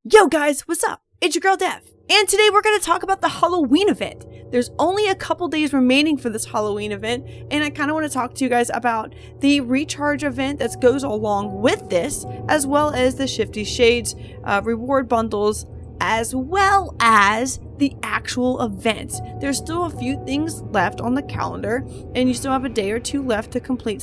Yo guys, what's up? It's your girl Dev, and today we're going to talk about the Halloween event. There's only a couple days remaining for this Halloween event, and I kind of want to talk to you guys about the recharge event that goes along with this, as well as the Shifty Shades reward bundles, as well as the actual events. There's still a few things left on the calendar, and you still have a day or two left to complete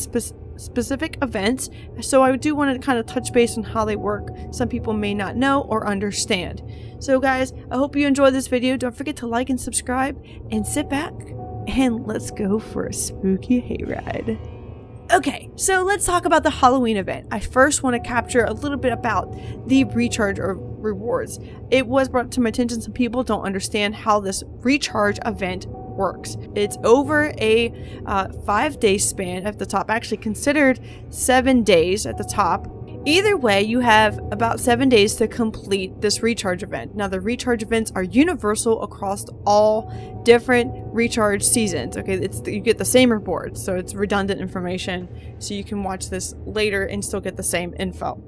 specific events, so I do want to kind of touch base on how they work. Some people may not know or understand. So guys, I hope you enjoyed this video. Don't forget to like and subscribe, and sit back and let's go for a spooky hayride. Okay, so let's talk about the Halloween event. I first want to capture a little bit about the recharge or rewards. It was brought to my attention some people don't understand how this recharge event works. It's over a 5-day span at the top, actually considered 7 days at the top. Either way, you have about 7 days to complete this recharge event. Now, the recharge events are universal across all different recharge seasons. Okay, you get the same rewards, so it's redundant information, so you can watch this later and still get the same info.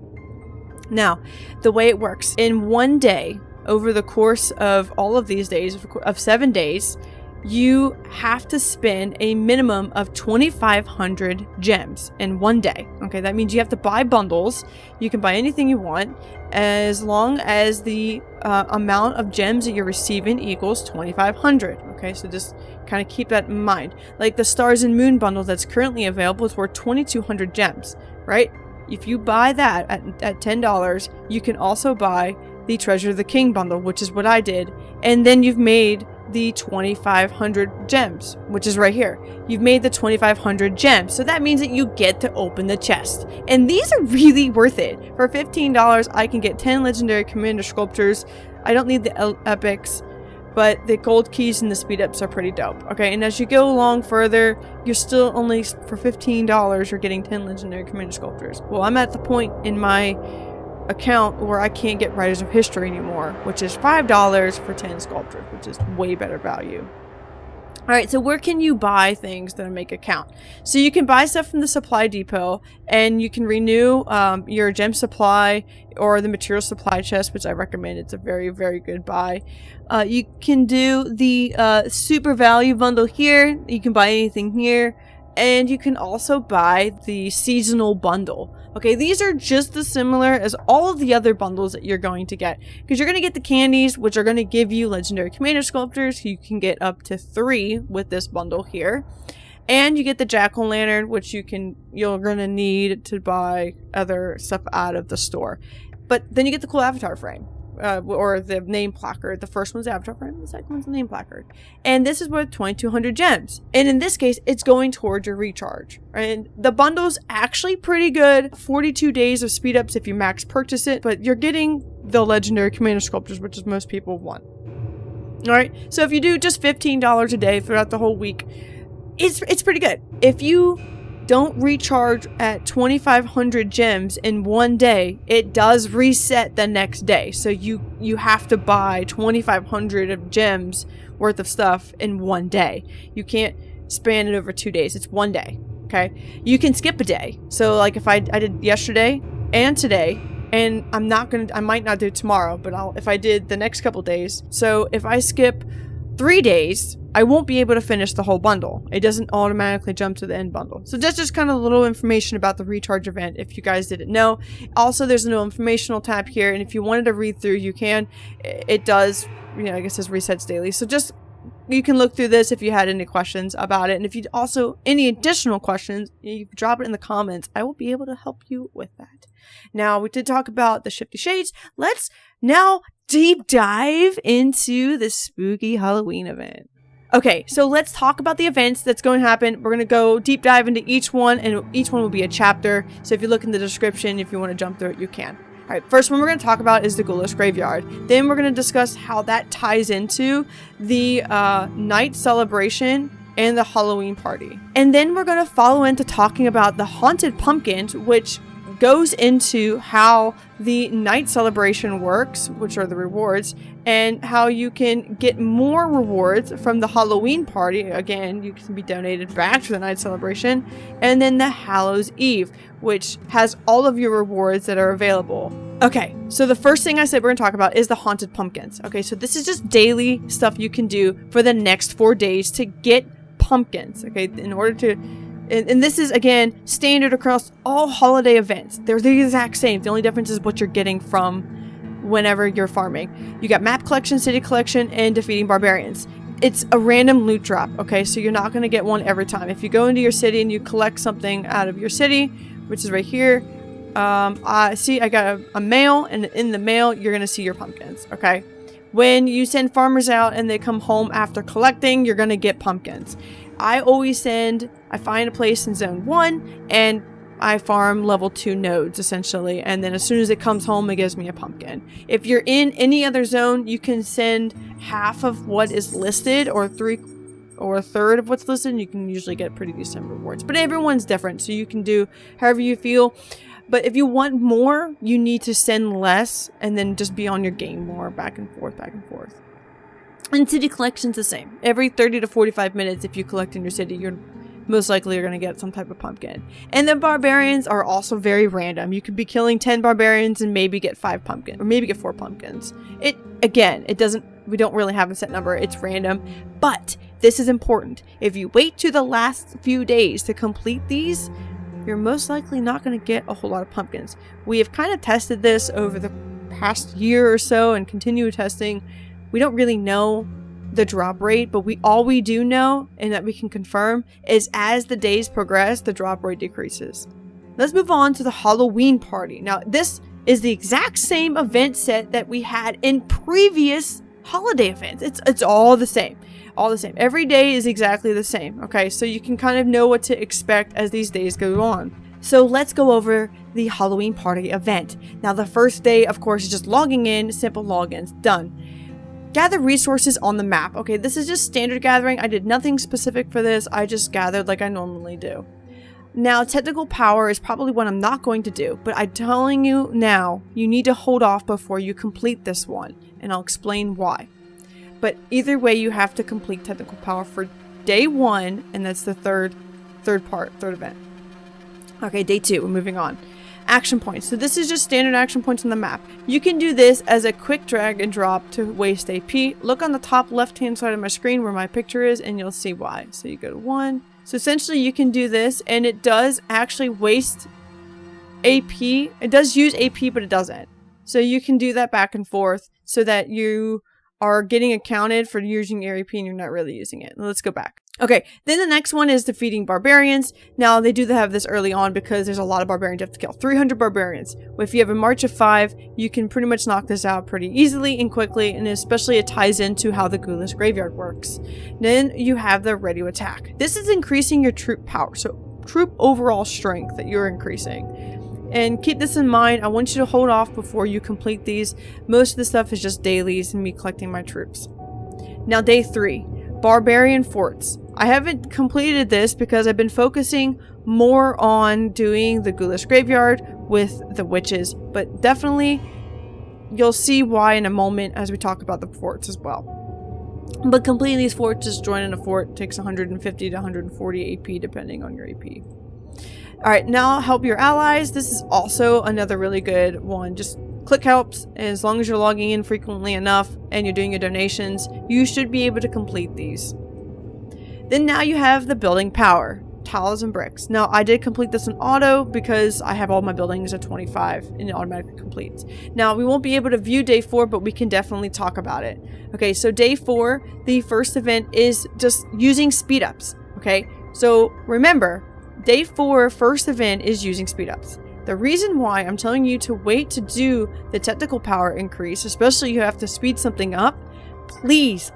Now, the way it works, in one day, over the course of all of these days, of 7 days, you have to spend a minimum of 2,500 gems in one day. Okay, that means you have to buy bundles. You can buy anything you want as long as the amount of gems that you're receiving equals 2,500. Okay, so just kind of keep that in mind. Like the Stars and Moon bundle that's currently available is worth 2,200 gems, right? If you buy that at $10, you can also buy the Treasure of the King bundle, which is what I did, and then you've made the 2,500 gems, which is right here. You've made the 2,500 gems, so that means that you get to open the chest, and these are really worth it. For $15, I can get 10 legendary commander sculptures. I don't need the epics, but the gold keys and the speed ups are pretty dope. Okay, and as you go along further, you're still only, for $15, you're getting 10 legendary commander sculptures. Well, I'm at the point in my account where I can't get Writers of History anymore, which is $5 for 10 sculptures, which is way better value. Alright, so where can you buy things that make a count? So you can buy stuff from the supply depot, and you can renew your gem supply or the material supply chest, which I recommend. It's a very, very good buy. You can do the super value bundle here. You can buy anything here. And you can also buy the seasonal bundle. Okay, these are just as similar as all of the other bundles that you're going to get, because you're going to get the candies, which are going to give you legendary commander sculptors. You can get up to 3 with this bundle here, and you get the jack-o'-lantern, which you're going to need to buy other stuff out of the store. But then you get the cool avatar frame. Or the name placard. The first one's the avatar frame, the second one's the name placard. And this is worth 2,200 gems. And in this case, it's going towards your recharge. And the bundle's actually pretty good. 42 days of speed ups if you max purchase it, but you're getting the legendary commander sculptures, which is most people want. Alright, so if you do just $15 a day throughout the whole week, it's pretty good. If you don't recharge at 2,500 gems in one day, it does reset the next day. So you have to buy 2,500 of gems worth of stuff in one day. You can't span it over 2 days. It's one day. Okay, you can skip a day. So like if I did yesterday and today, and I might not do tomorrow, but if I did the next couple days. So if I skip 3 days, I won't be able to finish the whole bundle. It doesn't automatically jump to the end bundle. So that's just kind of a little information about the recharge event if you guys didn't know. Also, there's a new informational tab here, and if you wanted to read through, you can. It does, I guess it resets daily. So just, you can look through this if you had any questions about it. And if you also, any additional questions, you can drop it in the comments. I will be able to help you with that. Now, we did talk about the Shifty Shades. Let's now deep dive into the spooky Halloween event. Okay, so let's talk about the events that's going to happen. We're going to go deep dive into each one, and each one will be a chapter. So if you look in the description, if you want to jump through it, you can. All right, first one we're going to talk about is the Glouish Graveyard. Then we're going to discuss how that ties into the night celebration and the Halloween party. And then we're going to follow into talking about the Haunted Pumpkins, which goes into how the night celebration works, which are the rewards, and how you can get more rewards from the Halloween party. Again, you can be donated back to the night celebration. And then the Hallows Eve, which has all of your rewards that are available. Okay, so the first thing I said we're going to talk about is the haunted pumpkins. Okay, so this is just daily stuff you can do for the next 4 days to get pumpkins. Okay, in order to, and this is again standard across all holiday events. They're the exact same. The only difference is what you're getting from whenever you're farming. You got map collection, city collection, and defeating barbarians. It's a random loot drop. Okay, so you're not going to get one every time. If you go into your city and you collect something out of your city, which is right here. I got a mail, and in the mail, you're going to see your pumpkins, okay? When you send farmers out and they come home after collecting, you're going to get pumpkins. I find a place in zone 1, and I farm level 2 nodes, essentially, and then as soon as it comes home, it gives me a pumpkin. If you're in any other zone, you can send half of what is listed, or a third of what's listed, and you can usually get pretty decent rewards. But everyone's different, so you can do however you feel. But if you want more, you need to send less and then just be on your game more, back and forth, back and forth. And city collection's the same. Every 30 to 45 minutes, if you collect in your city, you're most likely going to get some type of pumpkin. And the barbarians are also very random. You could be killing 10 barbarians and maybe get 5 pumpkins, or maybe get 4 pumpkins. We don't really have a set number. It's random. But this is important. If you wait to the last few days to complete these, you're most likely not going to get a whole lot of pumpkins. We have kind of tested this over the past year or so and continue testing. We don't really know the drop rate, but all we do know, and that we can confirm, is as the days progress, the drop rate decreases. Let's move on to the Halloween party. Now, this is the exact same event set that we had in previous holiday events. It's all the same. All the same. Every day is exactly the same. Okay, so you can kind of know what to expect as these days go on. So let's go over the Halloween party event. Now, the first day, of course, is just logging in, simple logins, done. Gather resources on the map. Okay, this is just standard gathering. I did nothing specific for this. I just gathered like I normally do. Now, technical power is probably what I'm not going to do, but I'm telling you now, you need to hold off before you complete this one, and I'll explain why. But either way, you have to complete technical power for day 1, and that's the third event. Okay, day 2, we're moving on. Action points. So this is just standard action points on the map. You can do this as a quick drag and drop to waste AP. Look on the top left-hand side of my screen where my picture is, and you'll see why. So you go to 1. So essentially, you can do this, and it does actually waste AP. It does use AP, but it doesn't. So you can do that back and forth so that you are getting accounted for using your AP and you're not really using it. Let's go back. Okay, then the next one is defeating barbarians. Now, they do have this early on because there's a lot of barbarians you have to kill. 300 barbarians. If you have a march of 5, you can pretty much knock this out pretty easily and quickly, and especially it ties into how the Glouish Graveyard works. Then you have the ready to attack. This is increasing your troop power, so troop overall strength that you're increasing. And keep this in mind, I want you to hold off before you complete these. Most of the stuff is just dailies and me collecting my troops. Now, day 3, Barbarian Forts. I haven't completed this because I've been focusing more on doing the Glouish Graveyard with the witches, but definitely you'll see why in a moment as we talk about the forts as well. But completing these forts, just joining a fort, takes 150 to 140 AP depending on your AP. Alright, now help your allies. This is also another really good one. Just click helps. As long as you're logging in frequently enough and you're doing your donations, you should be able to complete these. Then now you have the building power, tiles and bricks. Now, I did complete this in auto because I have all my buildings at 25 and it automatically completes. Now, we won't be able to view day 4, but we can definitely talk about it. Okay, so day 4, the first event is just using speed ups. Okay, so remember, day 4 first event is using speed ups. The reason why I'm telling you to wait to do the technical power increase, especially you have to speed something up, please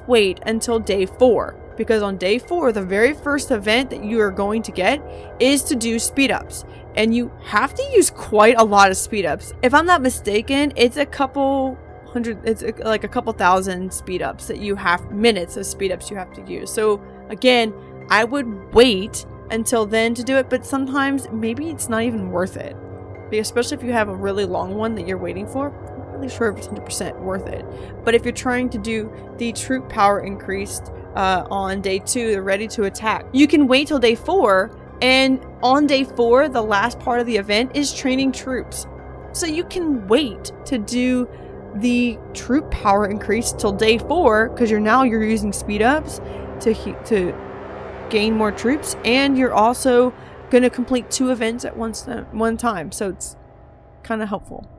wait until day 4. Because on day 4, the very first event that you are going to get is to do speed ups. And you have to use quite a lot of speed ups. If I'm not mistaken, it's like a couple thousand speed ups that you have, minutes of speed ups you have to use. So again, I would wait until then to do it, but sometimes maybe it's not even worth it. Especially if you have a really long one that you're waiting for, I'm not really sure if it's 100% worth it. But if you're trying to do the troop power increased on day 2, they're ready to attack, you can wait till day 4, and on day 4, the last part of the event is training troops. So you can wait to do the troop power increase till day 4, because you're using speed ups to gain more troops, and you're also going to complete 2 events at one time, so it's kind of helpful.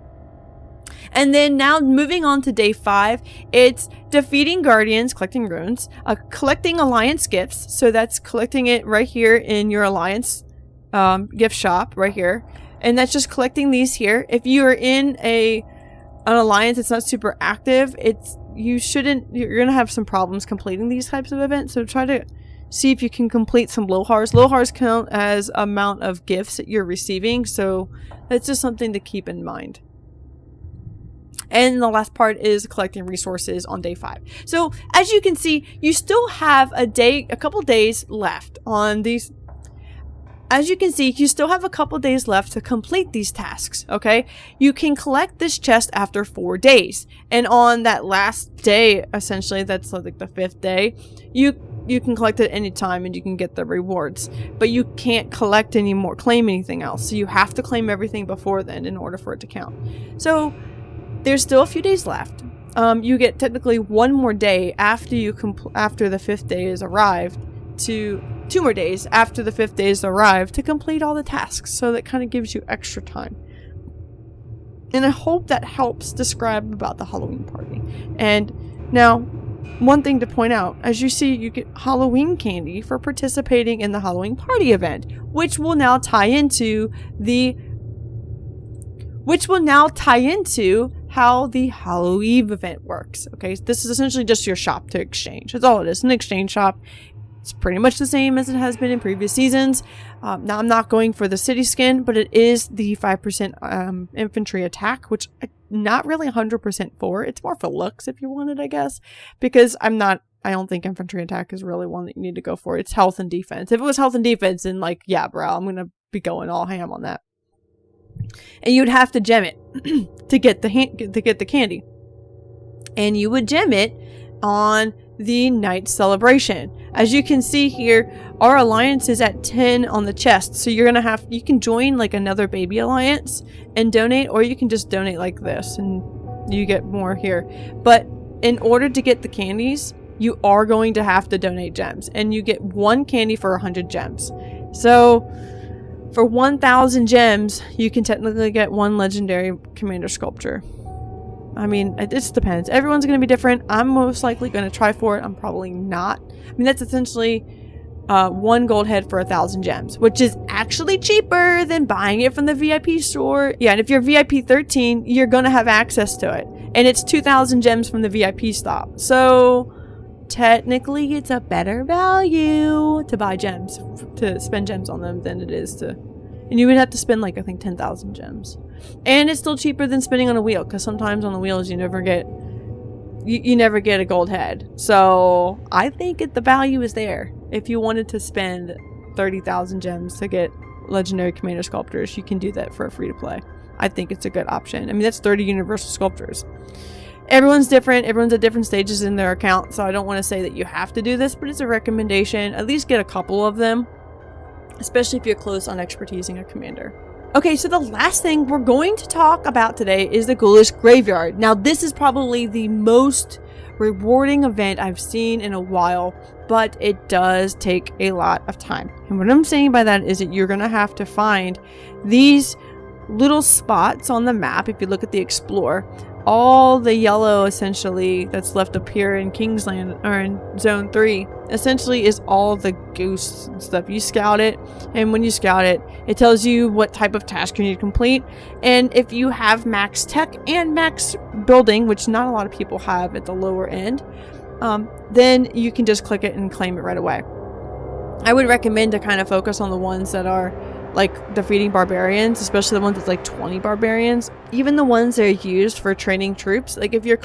And then now moving on to day 5, it's defeating guardians, collecting runes, collecting alliance gifts, so that's collecting it right here in your alliance gift shop right here, and that's just collecting these here. If you are in an alliance that's not super active, you're gonna have some problems completing these types of events, so try to see if you can complete some lohars. Lohars count as amount of gifts that you're receiving, so that's just something to keep in mind. And the last part is collecting resources on day 5. So as you can see, you still have a couple days left on these. As you can see, you still have a couple days left to complete these tasks, okay? You can collect this chest after 4 days. And on that last day, essentially, that's like the 5th day, you can collect it any time and you can get the rewards. But you can't collect anymore, claim anything else. So you have to claim everything before then in order for it to count. So there's still a few days left. You get technically 1 more day after the 5th day is arrived to 2 more days after the 5th day is arrived to complete all the tasks. So that kind of gives you extra time. And I hope that helps describe about the Halloween party. And now, one thing to point out, as you see, you get Halloween candy for participating in the Halloween party event, which will now tie into how the Halloween event works. Okay, so this is essentially just your shop to exchange. That's all it is, an exchange shop. It's pretty much the same as it has been in previous seasons. Now I'm not going for the city skin, but it is the 5% infantry attack, which I'm not really 100% for. It's more for looks if you want it, I guess, because I don't think infantry attack is really one that you need to go for. It's health and defense. If it was health and defense, then like, yeah, bro, I'm going to be going all ham on that. And you'd have to gem it to get the candy. And you would gem it on the night celebration. As you can see here, our alliance is at 10 on the chest. So you can join like another baby alliance and donate, or you can just donate like this and you get more here. But in order to get the candies, you are going to have to donate gems, and you get 1 candy for 100 gems. So for 1,000 gems, you can technically get 1 legendary commander sculpture. I mean, it just depends. Everyone's going to be different. I'm most likely going to try for it. I'm probably not. I mean, that's essentially 1 gold head for 1,000 gems, which is actually cheaper than buying it from the VIP store. Yeah, and if you're VIP 13, you're going to have access to it. And it's 2,000 gems from the VIP stop. So technically, it's a better value to buy gems, to spend gems on them than it is to... And you would have to spend like, I think, 10,000 gems. And it's still cheaper than spending on a wheel, because sometimes on the wheels you never get a gold head. So I think the value is there. If you wanted to spend 30,000 gems to get legendary commander sculptors, you can do that for a free to play. I think it's a good option. I mean, that's 30 universal sculptures. Everyone's different. Everyone's at different stages in their account, so I don't want to say that you have to do this, but it's a recommendation. At least get a couple of them, especially if you're close on expertising a commander. Okay, so the last thing we're going to talk about today is the Glouish Graveyard. Now, this is probably the most rewarding event I've seen in a while, but it does take a lot of time. And what I'm saying by that is that you're going to have to find these little spots on the map. If you look at the Explore, all the yellow essentially that's left up here in Kingsland or in Zone 3 essentially is all the ghosts and stuff. You scout it, and when you scout it, it tells you what type of task you need to complete. And if you have max tech and max building, which not a lot of people have at the lower end, then you can just click it and claim it right away. I would recommend to kind of focus on the ones that are like defeating barbarians, especially the ones with like 20 barbarians. Even the ones that are used for training troops. Like if you're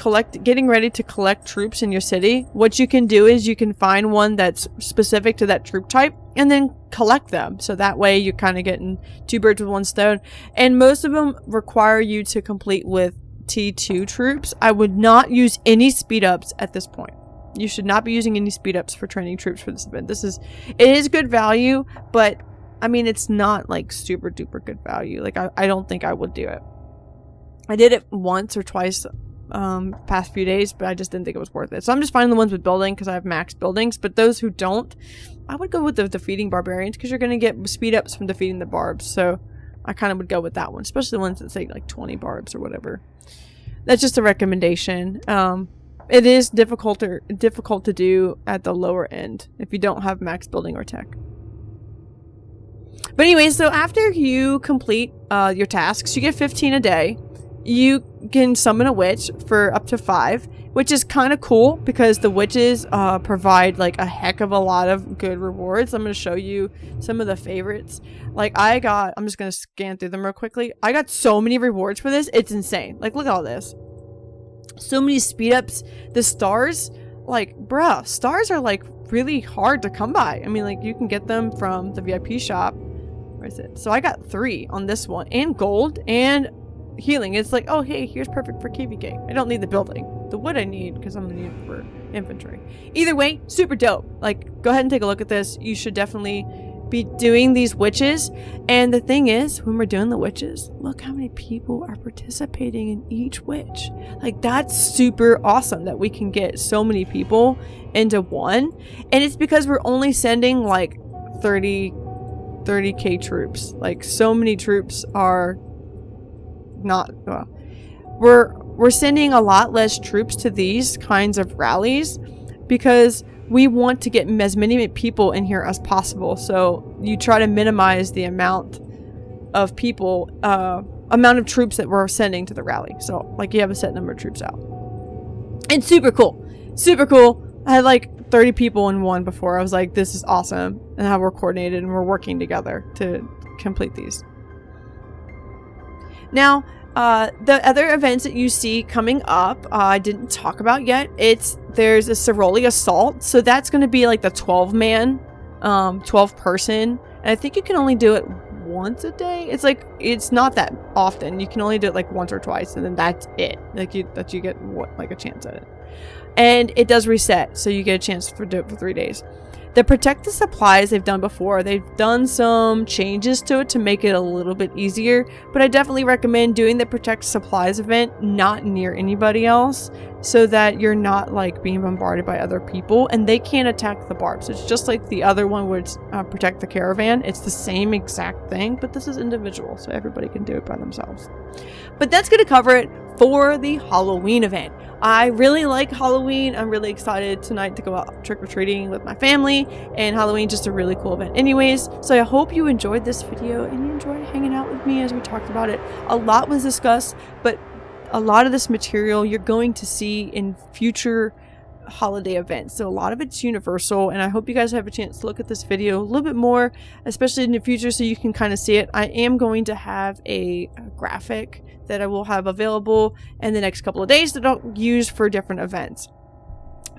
getting ready to collect troops in your city, what you can do is you can find one that's specific to that troop type and then collect them. So that way you're kind of getting 2 birds with 1 stone. And most of them require you to complete with T2 troops. I would not use any speed ups at this point. You should not be using any speed ups for training troops for this event. It is good value, but I mean, it's not like super duper good value. Like I don't think I would do it. I did it once or twice past few days, but I just didn't think it was worth it. So I'm just finding the ones with building because I have max buildings. But those who don't, I would go with the defeating barbarians because you're going to get speed ups from defeating the barbs. So I kind of would go with that one, especially the ones that say like 20 barbs or whatever. That's just a recommendation. It is difficult to do at the lower end if you don't have max building or tech. But anyway, so after you complete your tasks, you get 15 a day. You can summon a witch for up to 5, which is kind of cool because the witches provide like a heck of a lot of good rewards. I'm going to show you some of the favorites. Like I'm just going to scan through them real quickly. I got so many rewards for this. It's insane. Like, look at all this. So many speed ups. The stars, like, bruh, stars are like really hard to come by. I mean, like, you can get them from the VIP shop. Where is it? So I got 3 on this one, and gold and healing. It's like, oh hey, here's perfect for KVK. I don't need the building. The wood I need because I'm gonna need it for infantry. Either way, super dope. Like, go ahead and take a look at this. You should definitely be doing these witches. And the thing is, when we're doing the witches, look how many people are participating in each witch. Like, that's super awesome that we can get so many people into one. And it's because we're only sending like 30k troops. Like, so many troops are not we're sending a lot less troops to these kinds of rallies because we want to get as many people in here as possible. So you try to minimize the amount of people, amount of troops that we're sending to the rally. So like, you have a set number of troops out. And super cool. I had like 30 people in one before. I was like, this is awesome. And how we're coordinated and we're working together to complete these. Now, the other events that you see coming up, I didn't talk about yet. There's a Ceroli Assault. So that's going to be like the 12-man, 12-person. And I think you can only do it once a day. It's like, it's not that often. You can only do it like once or twice, and then that's it. Like, you get like a chance at it. And it does reset, so you get a chance to do it for 3 days. The Protect the Supplies they've done before. They've done some changes to it to make it a little bit easier, but I definitely recommend doing the Protect Supplies event not near anybody else so that you're not like being bombarded by other people and they can't attack the barbs. It's just like the other one would Protect the Caravan. It's the same exact thing, but this is individual, so everybody can do it by themselves. But that's going to cover it for the Halloween event. I really like Halloween. I'm really excited tonight to go out trick-or-treating with my family, and Halloween just a really cool event anyways. So I hope you enjoyed this video and you enjoyed hanging out with me as we talked about it. A lot was discussed, but a lot of this material you're going to see in future holiday events, so a lot of it's universal, and I hope you guys have a chance to look at this video a little bit more, especially in the future, so you can kind of see it. I am going to have a graphic that I will have available in the next couple of days that I'll use for different events.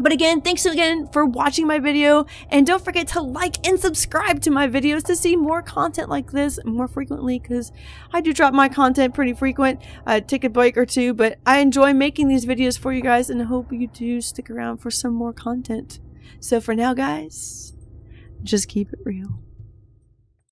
But again, thanks again for watching my video, and don't forget to like and subscribe to my videos to see more content like this more frequently, because I do drop my content pretty frequent. I take a break or two, but I enjoy making these videos for you guys, and I hope you do stick around for some more content. So for now, guys, just keep it real.